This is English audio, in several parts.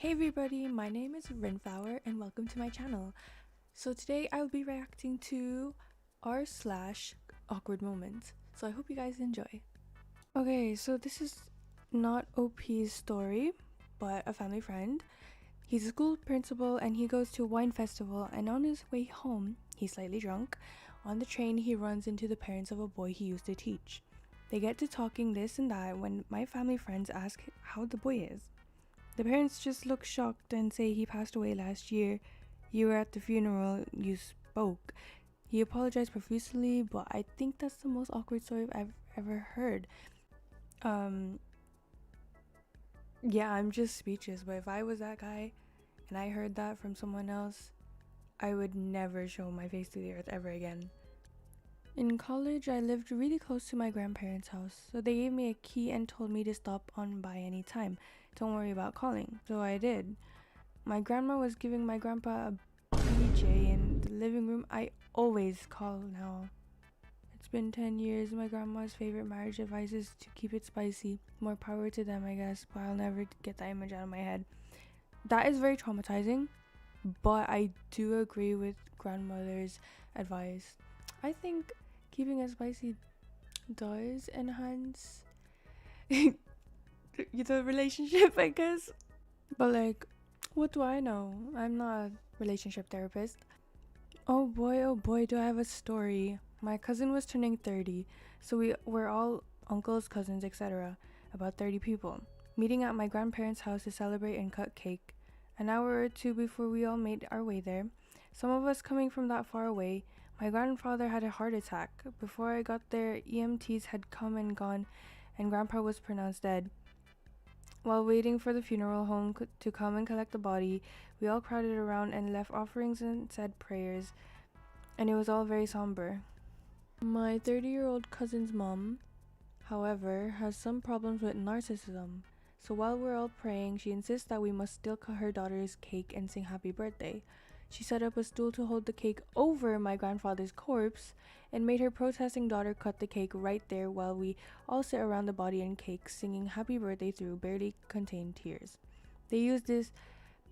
Hey everybody, my name is Rinflwr and welcome to my channel. So today I will be reacting to r/awkward moments. So I hope you guys enjoy. Okay, so this is not OP's story, but a family friend. He's a school principal and he goes to a wine festival, and on his way home, he's slightly drunk. On the train, he runs into the parents of a boy he used to teach. They get to talking this and that when my family friends ask how the boy is. The parents just look shocked and say he passed away last year. You were at the funeral, you spoke. He apologized profusely, but I think that's the most awkward story I've ever heard. Yeah, I'm just speechless, but if I was that guy and I heard that from someone else, I would never show my face to the earth ever again. In college, I lived really close to my grandparents' house, so they gave me a key and told me to stop on by any time. Don't worry about calling. So I did. My grandma was giving my grandpa a BJ in the living room. I always call now. It's been 10 years. My grandma's favorite marriage advice is to keep it spicy. More power to them, I guess, but I'll never get that image out of my head. That is very traumatizing, but I do agree with grandmother's advice. I think keeping it spicy does enhance the relationship, I guess. But like, what do I know? I'm not a relationship therapist. Oh boy, do I have a story. My cousin was turning 30, so we were all uncles, cousins, etc. About 30 people, meeting at my grandparents' house to celebrate and cut cake. An hour or two before we all made our way there, some of us coming from that far away, my grandfather had a heart attack. Before I got there, EMTs had come and gone, and Grandpa was pronounced dead. While waiting for the funeral home to come and collect the body, we all crowded around and left offerings and said prayers, and it was all very somber. My 30-year-old cousin's mom, however, has some problems with narcissism, so while we're all praying, she insists that we must still cut her daughter's cake and sing happy birthday. She set up a stool to hold the cake over my grandfather's corpse and made her protesting daughter cut the cake right there while we all sit around the body and cake singing happy birthday through barely contained tears. They used this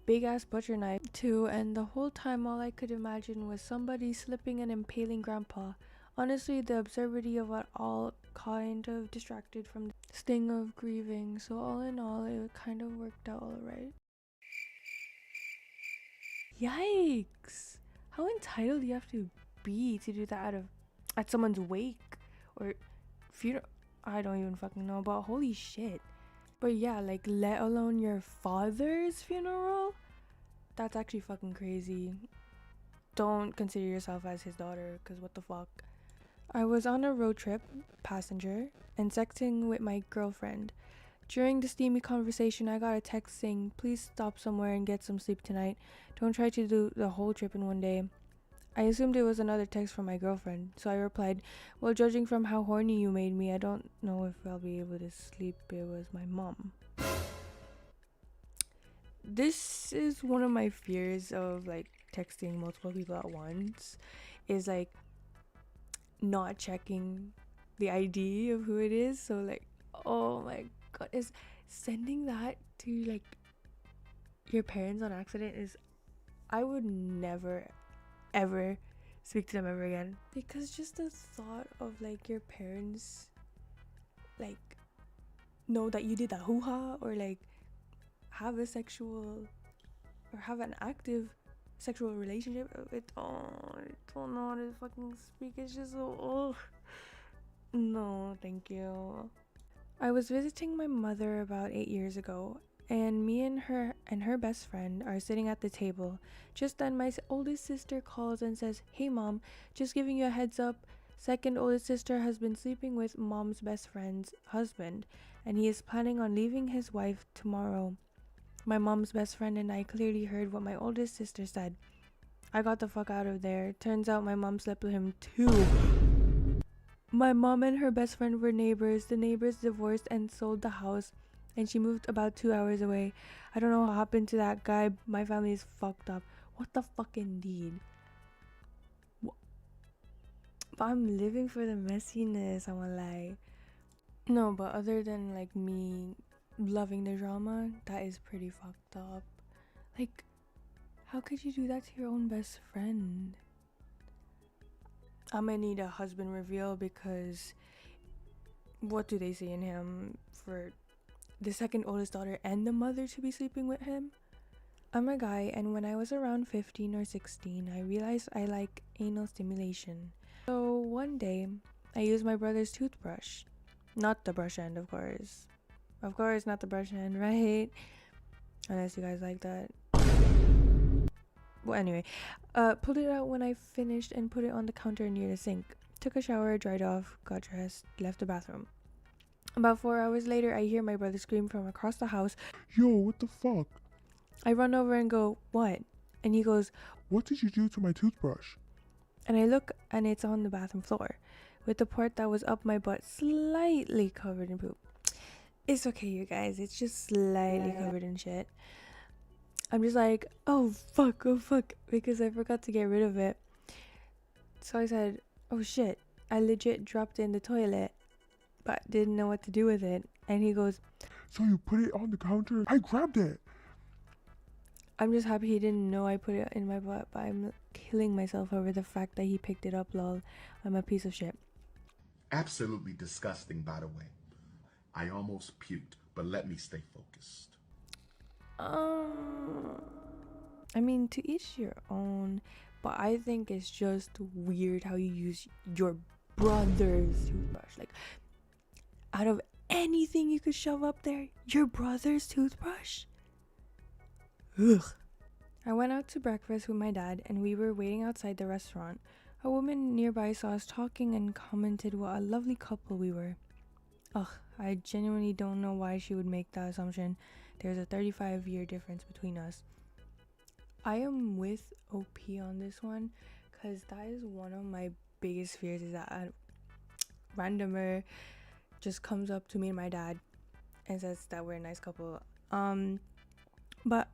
big ass butcher knife too, and the whole time all I could imagine was somebody slipping and impaling grandpa. Honestly, the absurdity of it all kind of distracted from the sting of grieving, so all in all, it kind of worked out alright. Yikes! How entitled do you have to be to do that at someone's wake or funeral? I don't even fucking know, but holy shit. But yeah, like, let alone your father's funeral? That's actually fucking crazy. Don't consider yourself as his daughter, because what the fuck. I was on a road trip, passenger, and sexting with my girlfriend. During the steamy conversation, I got a text saying, please stop somewhere and get some sleep tonight. Don't try to do the whole trip in one day. I assumed it was another text from my girlfriend, so I replied, well, judging from how horny you made me, I don't know if I'll be able to sleep. It was my mom. This is one of my fears of like texting multiple people at once, is like not checking the ID of who it is. So like, oh my god, is sending that to like your parents on accident is, I would never ever speak to them ever again, because just the thought of like your parents like know that you did that hoo-ha or like have a sexual or have an active sexual relationship, it, oh, I don't know how to fucking speak. It's just so, oh no, thank you. I was visiting my mother about 8 years ago, and me and her best friend are sitting at the table. Just then my oldest sister calls and says, hey mom, just giving you a heads up, second oldest sister has been sleeping with mom's best friend's husband, and he is planning on leaving his wife tomorrow. My mom's best friend and I clearly heard what my oldest sister said. I got the fuck out of there. Turns out my mom slept with him too. My mom and her best friend were neighbors. The neighbors divorced and sold the house, and she moved about 2 hours away. I don't know what happened to that guy. My family is fucked up. What the fuck indeed? But I'm living for the messiness, I won't lie. No, but other than like me loving the drama, that is pretty fucked up. Like, how could you do that to your own best friend? I'm gonna need a husband reveal, because what do they see in him for the second oldest daughter and the mother to be sleeping with him? I'm a guy, and when I was around 15 or 16, I realized I like anal stimulation. So one day, I used my brother's toothbrush. Not the brush end, of course. Of course, not the brush end, right? Unless you guys like that. Well, anyway, pulled it out when I finished and put it on the counter near the sink. Took a shower, dried off, got dressed, left the bathroom. About 4 hours later, I hear my brother scream from across the house, "Yo, what the fuck? I run over and go, what? And he goes, What did you do to my toothbrush?" and I look, and it's on the bathroom floor, with the part that was up my butt slightly covered in poop. It's okay, you guys, it's just slightly covered in shit. I'm just like, oh fuck, because I forgot to get rid of it. So I said, oh shit, I legit dropped it in the toilet, but didn't know what to do with it. And he goes, "So you put it on the counter?" "I grabbed it." I'm just happy he didn't know I put it in my butt, but I'm killing myself over the fact that he picked it up, lol. I'm a piece of shit. Absolutely disgusting, by the way. I almost puked, but let me stay focused. I mean, to each your own, but I think it's just weird how you use your brother's toothbrush. Like, out of anything you could shove up there, your brother's toothbrush? Ugh. I went out to breakfast with my dad, and we were waiting outside the restaurant. A woman nearby saw us talking and commented what a lovely couple we were. Ugh, I genuinely don't know why she would make that assumption. There's a 35-year difference between us. I am with OP on this one, because that is one of my biggest fears, is that a randomer just comes up to me and my dad and says that we're a nice couple. But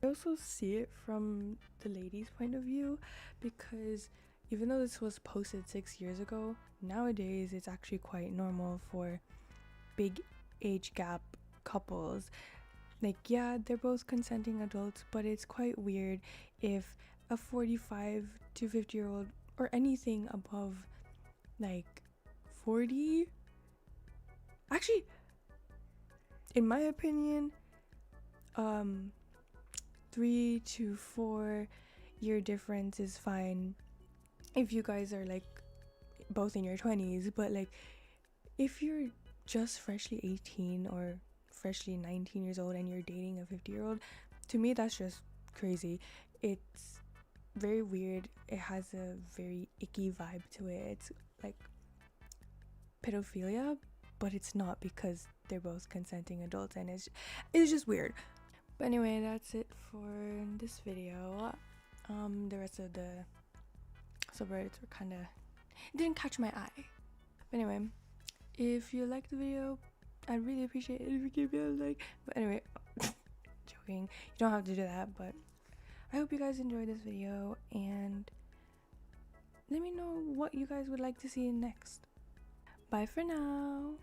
I also see it from the lady's point of view, because even though this was posted 6 years ago, nowadays it's actually quite normal for big age gap couples. Like, yeah, they're both consenting adults, but it's quite weird if a 45 to 50-year-old, or anything above like 40, actually, in my opinion, 3 to 4 year difference is fine if you guys are like both in your 20s. But like, if you're just freshly 18 or freshly 19 years old and you're dating a 50-year-old, to me that's just crazy. It's very weird. It has a very icky vibe to it. It's like pedophilia, but it's not, because they're both consenting adults, and it's just weird. But anyway, that's it for this video. The rest of the subreddits were kind of, didn't catch my eye. But anyway, if you liked the video, I'd really appreciate it if you give me a like. But anyway, joking, you don't have to do that, but I hope you guys enjoyed this video, and let me know what you guys would like to see next. Bye for now.